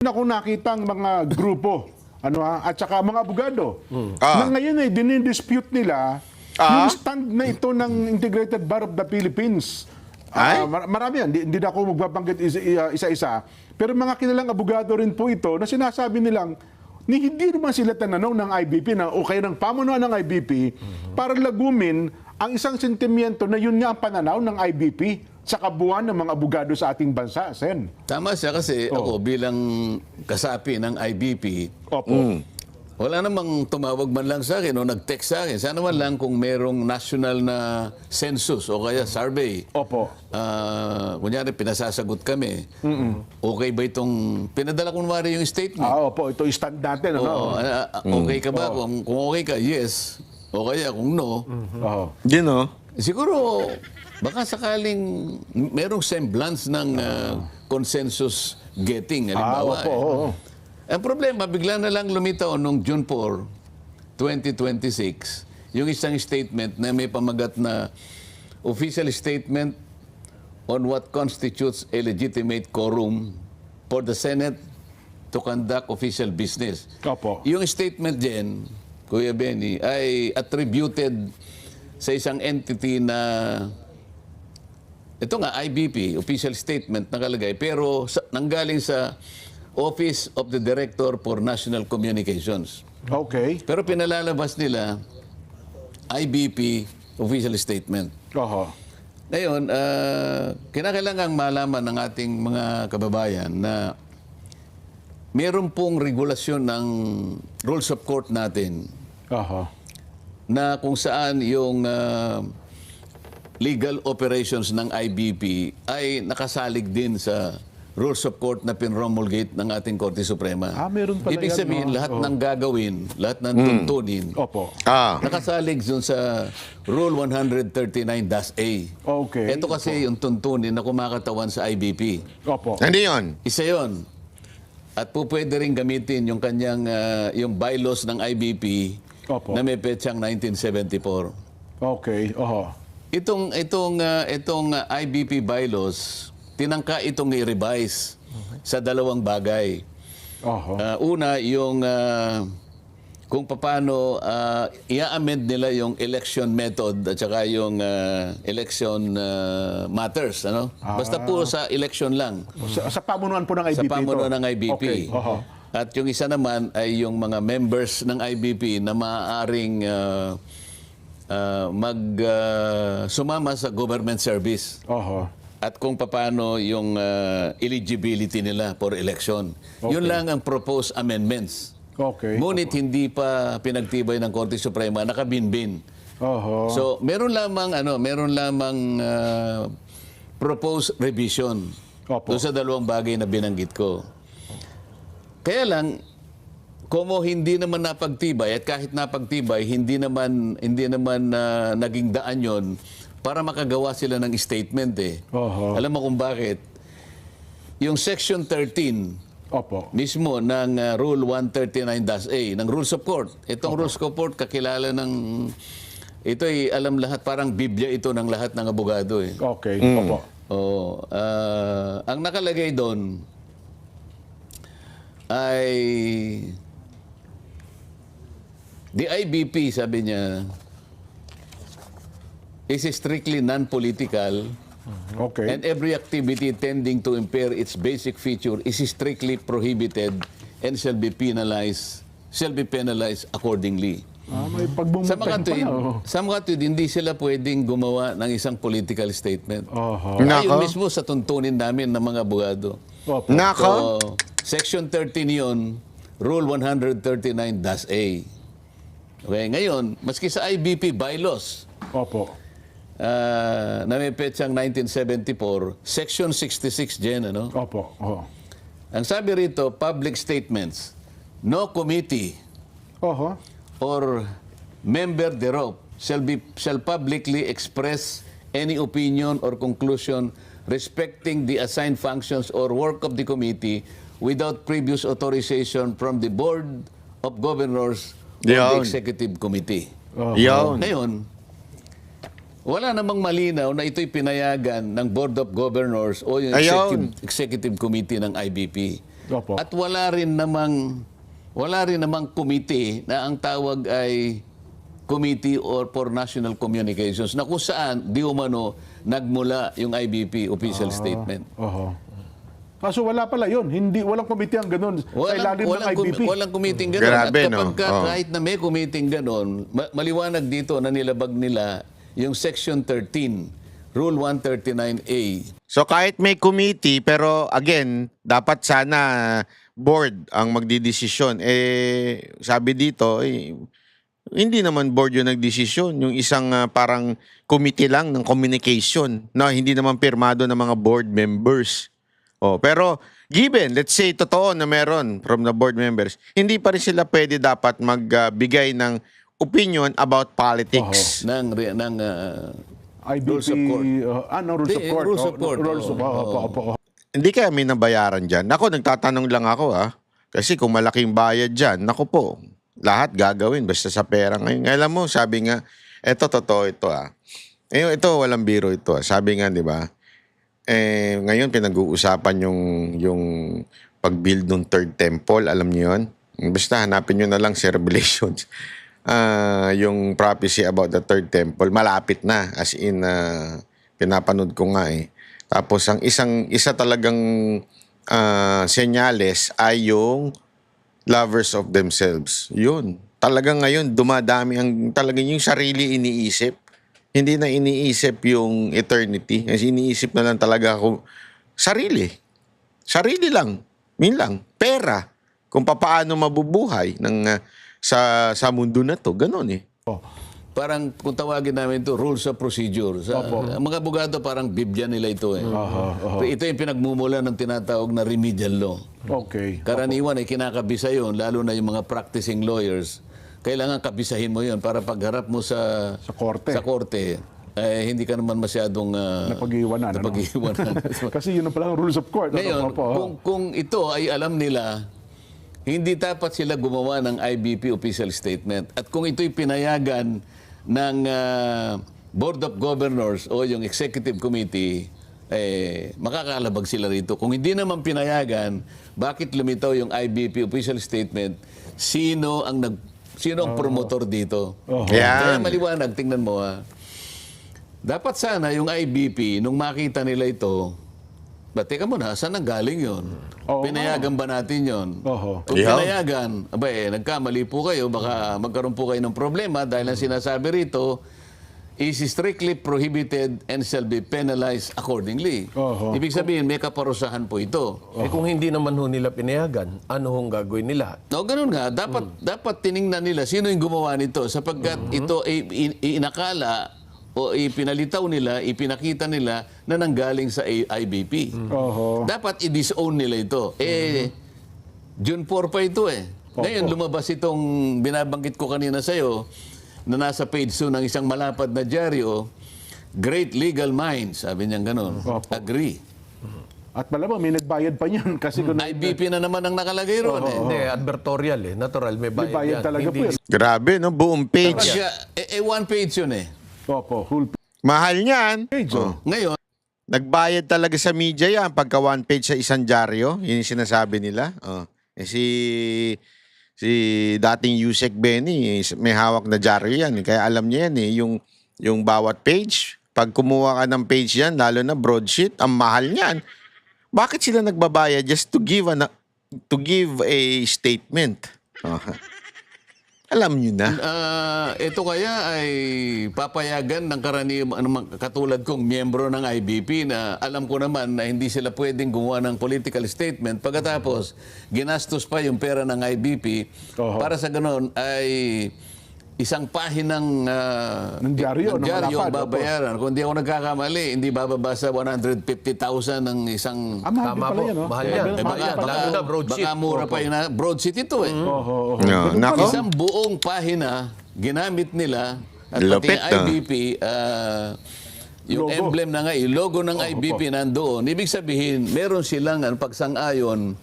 Ako nakita ang mga grupo at saka mga abogado na ngayon ay dinidispute nila yung stand na ito ng Integrated Bar of the Philippines. Marami yan, hindi na ako magbabanggit isa-isa. Pero mga kilalang abogado rin po ito na sinasabi nilang hindi naman sila tananong ng IBP na o kaya ng pamunuan ng IBP para lagumin ang isang sentimiento na yun nga ang pananaw ng IBP sa kabuuan ng mga abogado sa ating bansa, Sen. Tama siya kasi ako bilang kasapi ng IBP, wala namang tumawag man lang sa akin o nag-text sa akin. Sana man lang kung merong national na census o kaya survey. Opo. Kunyari, pinasasagot kami. Okay ba itong... Pinadala ko naman yung statement. Opo, ito yung stand natin. Okay ka ba? Kung okay ka, yes. O kaya kung no. Siguro, baka sakaling merong semblance ng consensus getting. Halimbawa, ang problema, bigla na lang lumitaw noong June 4, 2026, yung isang statement na may pamagat na official statement on what constitutes a legitimate quorum for the Senate to conduct official business. Yung statement din, Kuya Benny, ay attributed sa isang entity na ito nga, IBP, official statement nakalagay, pero nanggaling sa Office of the Director for National Communications. Okay. Pero pinalalabas nila, IBP official statement. Ngayon, kinakailangang malaman ng ating mga kababayan na meron pong regulasyon ng rules of court natin na kung saan yung legal operations ng IBP ay nakasalig din sa rules of court na pinromulgate ng ating Korte Suprema. Meron pala Ibig sabihin, lahat ng gagawin, lahat ng tuntunin, nakasalig dun sa Rule 139-A. Okay. Ito kasi yung tuntunin na kumakatawan sa IBP. Ano yun? Isa yun. At po pwede rin gamitin yung kanyang, yung bylaws ng IBP na may petsang 1974. Okay. Itong IBP bylaws, tinangka itong i-revise sa dalawang bagay. Una, yung kung paano i-amend nila yung election method at saka yung election matters. Basta po sa election lang. Sa pamunuan po ng IBP. Sa pamunuan ng IBP. At yung isa naman ay yung mga members ng IBP na maaaring sumama sa government service. At kung paano yung eligibility nila for election. Yun lang ang proposed amendments. Ngunit hindi pa pinagtibay ng Korte Suprema, nakabinbin. So, meron lamang proposed revision doon sa dalawang bagay na binanggit ko. Kaya lang, como hindi naman napagtibay at kahit napagtibay, hindi naman naging daan yon para makagawa sila ng statement Alam mo kung bakit? Yung Section 13 mismo ng Rule 139-A ng Rules of Court. Itong Rules of Court kakilala ng ito ay alam lahat, parang Biblia ito ng lahat ng abogado ang nakalagay doon ay the IBP, sabi niya, is strictly non-political and every activity tending to impair its basic feature is strictly prohibited and shall be penalized accordingly. Sa mga tuwid, hindi sila pwedeng gumawa ng isang political statement. Ayun mismo sa tuntunin namin ng mga abogado. So, Section 13 yun, Rule 139-A. Okay, ngayon, maski sa IBP bylaws, na may petsang 1974, Section 66 dyan, Ang sabi rito, public statements, no committee or member thereof shall publicly express any opinion or conclusion respecting the assigned functions or work of the committee without previous authorization from the Board of Governors or the Executive Committee. Ngayon, wala namang malinaw na ito'y pinayagan ng Board of Governors o yung Executive Committee ng IBP. Opo. At wala rin namang committee na ang tawag ay Committee for National Communications na kung saan di umano nagmula yung IBP official statement. Kaso wala pala yun. Walang committee ang ganun sa ilalim ng IBP. Walang committee ganun. Grabe, At kapag no? kahit na may committee ganun, maliwanag dito na nilabag nila yung Section 13, Rule 139A. So kahit may committee, pero again, dapat sana board ang magdidesisyon. Sabi dito, hindi naman board yung nagdesisyon. Yung isang parang committee lang ng communication na hindi naman pirmado ng mga board members. Pero given, let's say, totoo na meron from the board members, hindi pa rin sila pwede dapat magbigay ng opinion about politics. IBP, Rules of court. Rules of court. Rules of court. Hindi kaya may nabayaran dyan. Ako, nagtatanong lang ako Kasi kung malaking bayad dyan, naku po, lahat gagawin basta sa pera ngayon. Alam mo, sabi nga, eto totoo ito Ito, walang biro ito Sabi nga, di ba? Ngayon pinag-uusapan yung pag-build ng third temple, alam niyo yun? Basta hanapin nyo na lang sa Revelations. Yung prophecy about the third temple, malapit na. As in, pinapanood ko nga Tapos ang isa talagang senyales ay yung lovers of themselves. Yun. Talagang ngayon, dumadami talagang yung sarili iniisip. Hindi na iniisip yung eternity. Kasi iniisip na lang talaga ako, sarili. Sarili lang. Yun lang. Pera. Kung paano mabubuhay sa mundo na to. Ganon Parang kung tawagin namin ito, rules of procedure. Ang mga abogado parang Biblia nila ito Ito yung pinagmumula ng tinatawag na remedial law. Okay. Karaniwan ay kinakabisa yun, lalo na yung mga practicing lawyers. Kailangan kabisahin mo yun para pagharap mo sa korte, hindi ka naman masyadong napag-iwanan. Kasi yun na pala ang rules of court. Ngayon, kung ito ay alam nila, hindi dapat sila gumawa ng IBP official statement. At kung ito'y pinayagan ng Board of Governors o yung Executive Committee, makakalabag sila rito. Kung hindi naman pinayagan, bakit lumitaw yung IBP official statement? Sino ang promotor dito? Kaya maliwanag, tingnan mo dapat sana yung IBP, nung makita nila ito, teka muna, saan ang galing yun? Pinayagan ba natin yun? Kung pinayagan, nagkamali po kayo, baka magkaroon po kayo ng problema dahil ang sinasabi rito is strictly prohibited and shall be penalized accordingly. Ibig sabihin, may kaparusahan po ito. Kung hindi naman nila pinayagan, ano hong gagawin nila? Ganun nga. Dapat tiningnan nila sino yung gumawa nito sapagkat ito ay inakala o ipinalitaw nila, ipinakita nila na nanggaling sa IBP. Dapat i-disown nila ito. June 4 pa ito Ngayon, lumabas itong binabanggit ko kanina sa'yo na nasa page 2 ng isang malapad na dyaryo, great legal minds, sabi niya gano'n. Agree. At malamang may nagbayad pa niyan kasi IBP na naman ang nakalagay roon Hindi, advertorial Natural, may bayad, bayad yan. talaga po Grabe, no? Buong page. One page yun full Mahal niyan. page. Ngayon, Nagbayad talaga sa media yan pagka one page sa isang dyaryo. Yun yung sinasabi nila. Si dating Yusek Benny, may hawak na dyaryo yan. Kaya alam niya yan yung bawat page. Pag kumuha ka ng page yan, lalo na broadsheet, ang mahal niyan. Bakit sila nagbabayad just to give a statement? Alam niyo na. Ito kaya ay papayagan ng karaniwan katulad kong miyembro ng IBP na alam ko naman na hindi sila pwedeng gumawa ng political statement pagkatapos ginastos pa yung pera ng IBP para sa ganoon ay isang pahinang dyaryo ang babayaran. Kung hindi ako nagkakamali, hindi bababa sa 150,000 ng isang... Tama po, mahal yan. Baka mura pa yun. Broadsheet ito Nako. Isang buong pahina, ginamit nila at pati Lupit, IBP, yung emblem na nga, yung logo ng IBP nandoon. Ibig sabihin, meron silang pagsang-ayon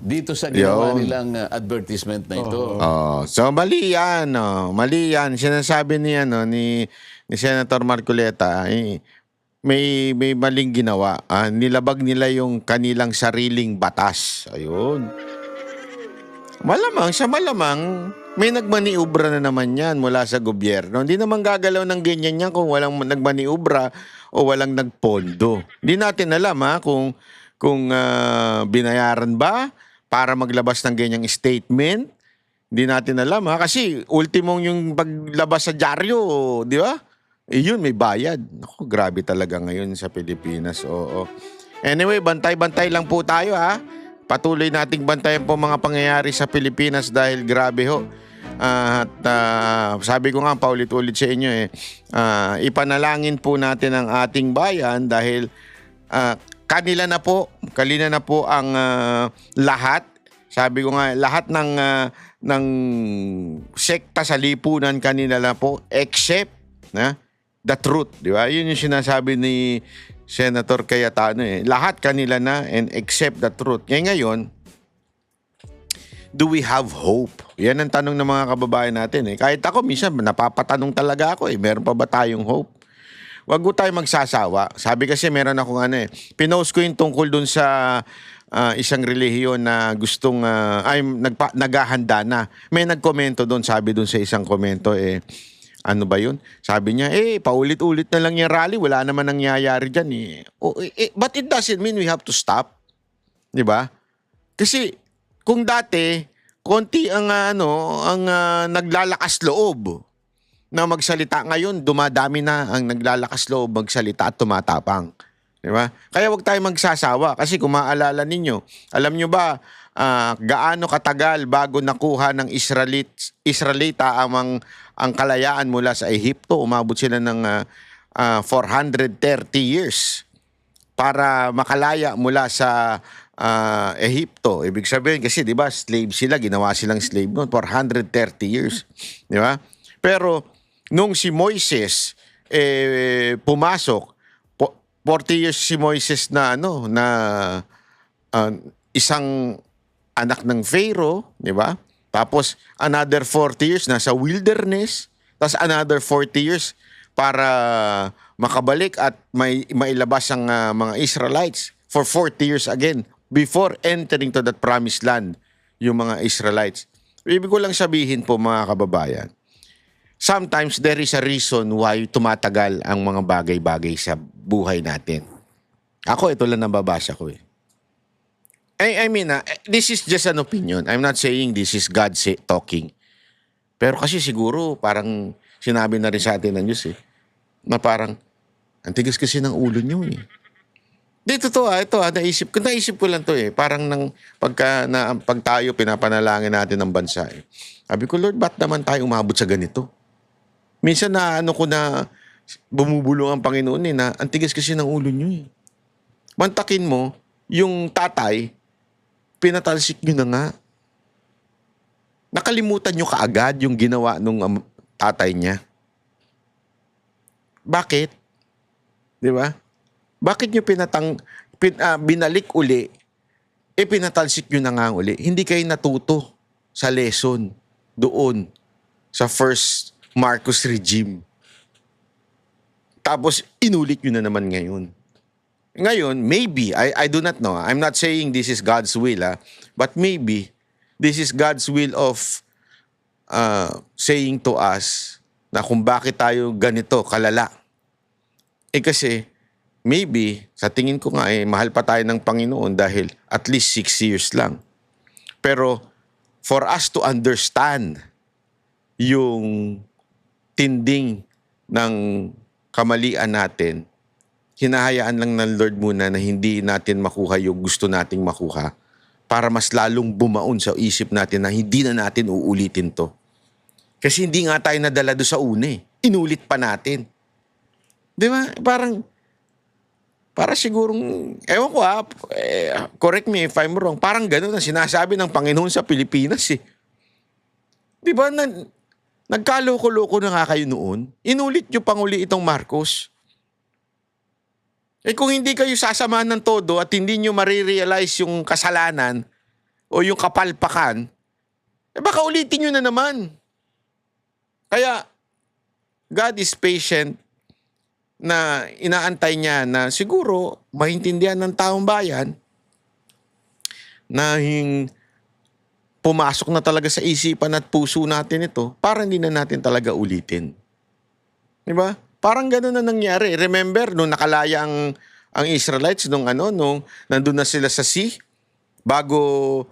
dito sa ginawa nilang advertisement na ito. So mali yan. Mali yan. Sinasabi ni Senator Marcoleta, may maling ginawa. Nilabag nila yung kanilang sariling batas. Ayun. Malamang, sa malamang, may nagmaniubra na naman yan mula sa gobyerno. Hindi naman gagalaw ng ganyan yan kung walang nagmaniubra o walang nagpondo. Hindi natin alam kung binayaran ba para maglabas ng ganyang statement. Hindi natin alam kasi ultimong yung paglabas sa dyaryo, di ba? Yun, may bayad. Naku, grabe talaga ngayon sa Pilipinas. Oo. Anyway, bantay-bantay lang po tayo Patuloy nating bantayan po mga pangyayari sa Pilipinas dahil grabe ho. At sabi ko nga paulit-ulit sa inyo ipanalangin po natin ang ating bayan dahil kanina na po ang lahat. Sabi ko nga lahat ng sekta sa lipunan kanina na po except the truth, di ba? Yun yung sinasabi ni Senator Cayetano Lahat kanila na and except the truth. Ngayon, do we have hope? Yan ang tanong ng mga kababayan natin Kahit ako, minsan napapatanong talaga ako meron pa ba tayong hope? Wag mo tayo magsasawa. Sabi kasi meron akong pinost ko yung tungkol dun sa isang relihiyon na gustong naghahanda na. May nagkomento doon, sabi doon sa isang komento ano ba yun? Sabi niya, paulit-ulit na lang yung rally, wala naman nangyayari dyan but it doesn't mean we have to stop. Di ba? Kasi kung dati, konti ang naglalakas loob na magsalita, ngayon dumadami na ang naglalakas loob magsalita at tumatapang. Di ba? Kaya wag tayo magsasawa kasi kung maalala ninyo, alam nyo ba gaano katagal bago nakuha ng Israelita ang kalayaan mula sa Ehipto? Umabot sila ng 430 years para makalaya mula sa Ehipto. Ibig sabihin kasi 'di ba, slave sila, ginawa silang slave noon 430 years, 'di ba? Pero nung si Moises pumasok, 40 years si Moises na isang anak ng Pharaoh, di ba? Tapos another 40 years nasa wilderness, tapos another 40 years para makabalik at mailabas ang mga Israelites for 40 years again before entering to that promised land yung mga Israelites. Ibig ko lang sabihin po mga kababayan, sometimes there is a reason why tumatagal ang mga bagay-bagay sa buhay natin. Ako, ito lang nababasa ko I mean, this is just an opinion. I'm not saying this is God talking. Pero kasi siguro parang sinabi na rin sa atin ng Diyos na parang ang tigas kasi ng ulo niyo Dito to naisip ko lang to parang pag tayo pinapanalangin natin ng bansa Sabi ko, Lord, ba't naman tayo umabot sa ganito? Minsan ko na bumubulong ang Panginoon na ang tigas kasi ng ulo niyo Mantakin mo, yung tatay, pinatalsik nyo na nga. Nakalimutan nyo kaagad yung ginawa nung tatay niya. Bakit? Di ba? Bakit nyo binalik uli, pinatalsik nyo na nga uli? Hindi kayo natuto sa lesson doon sa first Marcos regime. Tapos inulit nyo na naman ngayon. Ngayon, maybe, I do not know. I'm not saying this is God's will, but maybe this is God's will of saying to us na kung bakit tayo ganito kalala. Kasi, maybe, sa tingin ko nga mahal pa tayo ng Panginoon dahil at least 6 years lang. Pero, for us to understand yung tinding ng kamalian natin, hinahayaan lang ng Lord muna na hindi natin makuha yung gusto nating makuha para mas lalong bumaon sa isip natin na hindi na natin uulitin to. Kasi hindi nga tayo nadala doon sa una Inulit pa natin. Di ba? Para sigurong, ewan ko correct me if I'm wrong, parang gano'n ang sinasabi ng Panginoon sa Pilipinas Di ba? Nagkaloko-loko na nga kayo noon. Inulit nyo pang uli itong Marcos. Kung hindi kayo sasamahan ng todo at hindi nyo marirealize yung kasalanan o yung kapalpakan, baka ulitin nyo na naman. Kaya, God is patient na inaantay niya na siguro maintindihan ng taong bayan na pumasok na talaga sa isipan at puso natin ito para hindi na natin talaga ulitin. Di ba? Parang gano'n na nangyari. Remember, nung nakalaya ang Israelites, nung nandun na sila sa sea, bago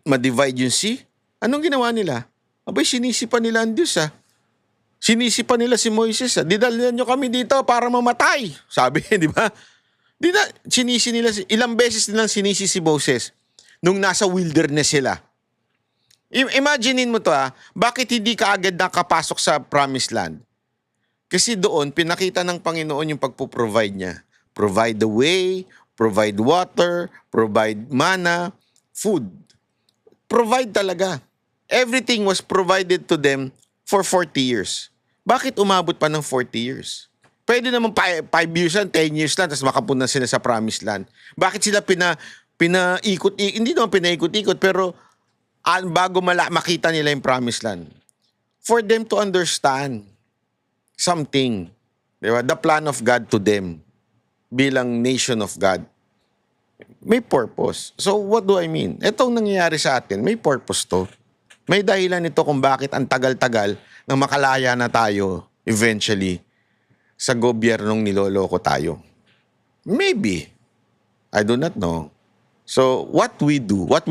ma-divide yung sea, anong ginawa nila? Abay, sinisipan nila ang Diyos, Sinisipan nila si Moises, didalhan nyo kami dito para mamatay. Sabi, di ba? Sinisi nila, ilang beses nilang sinisi si Moses nung nasa wilderness sila. Imaginein mo to, bakit hindi ka agad nakapasok sa promised land? Kasi doon, pinakita ng Panginoon yung pagpo-provide niya. Provide the way, provide water, provide manna, food. Provide talaga. Everything was provided to them for 40 years. Bakit umabot pa ng 40 years? Pwede naman 5 years lang, 10 years lang, tapos makapunta sila sa promised land. Bakit sila pinaikot-ikot? Hindi naman pinaikot-ikot, pero bago makita nila yung promised land. For them to understand something. Diba? The plan of God to them bilang nation of God. May purpose. So what do I mean? Itong nangyayari sa atin, may purpose to. May dahilan ito kung bakit ang tagal-tagal nang makalaya na tayo eventually sa gobyernong niloloko tayo. Maybe. I do not know. So what we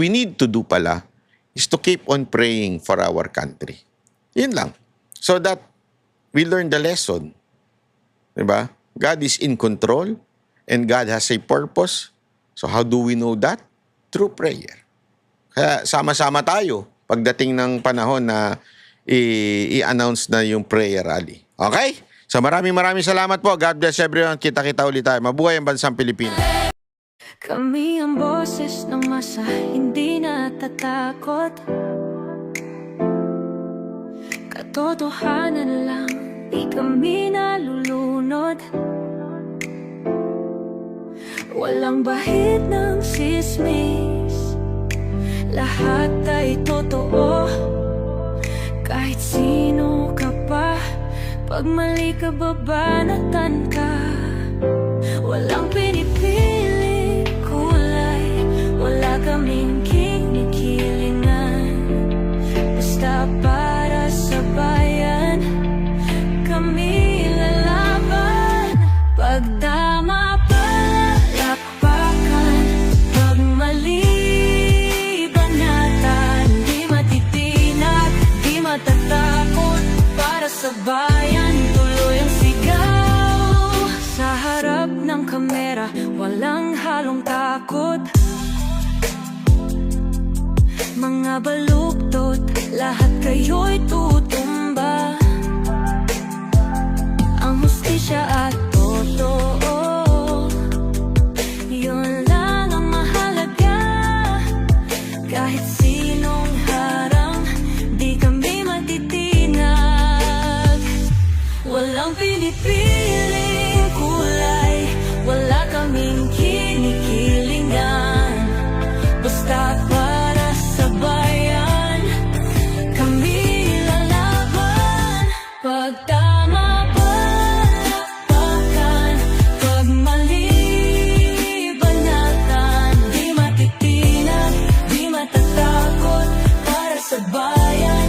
need to do pala is to keep on praying for our country. Yun lang. So that we learn the lesson. Diba? God is in control and God has a purpose. So how do we know that? Through prayer. Kaya sama-sama tayo pagdating ng panahon na i-announce na yung prayer rally. Okay? So maraming salamat po. God bless everyone. Kita-kita ulit tayo. Mabuhay ang bansang Pilipinas. Kami ang boses ng masa, hindi natatakot. Katotohanan lang, di kami nalulunod. Walang bahid ng sismis, lahat ay totoo. Kahit sino ka pa, pag mali ka babanatan ka. Walang pinipili kulay, wala kaming kinikilingan. Basta para sa bayan, kami lalaban. Pagdama palakpakan, pag mali banatan. Di matitinag, di matatakot, para sa bayan tuloy ang sigaw. Sa harap ng kamera, walang halong takot. Mga baluktot, lahat kayo'y tutumba. Ang hustisya at totoo, yun lang ang mahalaga. Kahit sinong harang, di kami matitinag. Walang pinipiling kulay, wala kaming kinikilingan. Basta para sa bayan, kami lalaban. Pag tama palakpakan, pag mali banatan. Di matitinag, di matatakot, para sa bayan.